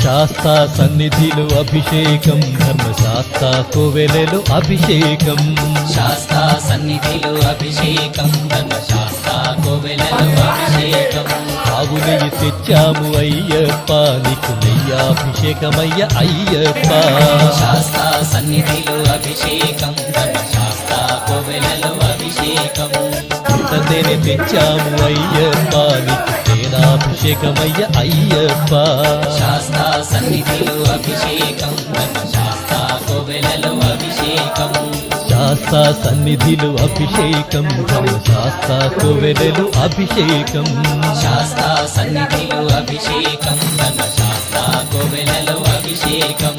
శాస్తా సన్నిధిలో అభిషేకం ధర్మశాస్త్ర కోవెలలో అభిషేకం శాస్తా సన్నిధిలో అభిషేకం ధర్మశాస్త్ర కోవెలలో అభిషేకం ఆవు నెయ్యి తెచ్చాము అయ్యప్ప నీకు నెయ్యాభిషేకమయ్య అయ్యప్ప శాస్తా సన్నిధిలో అభిషేకం ధర్మశాస్త్ర కోవెలలో అభిషేకం తేనె తెచ్చాము అయ్యప్ప నీకు తేనాభిషేకమయ్య అయ్యప్ప శాస్తా సన్నిధిలో అభిషేకం ధర్మశాస్త్ర కోవెలలో అభిషేకం శాస్త్ర సన్నిధిలో అభిషేకం ధర్మశాస్త్ర కోవెలలో అభిషేకం శాస్తా సన్నిధిలో అభిషేకం ధర్మశాస్త్ర కోవెలలో అభిషేకం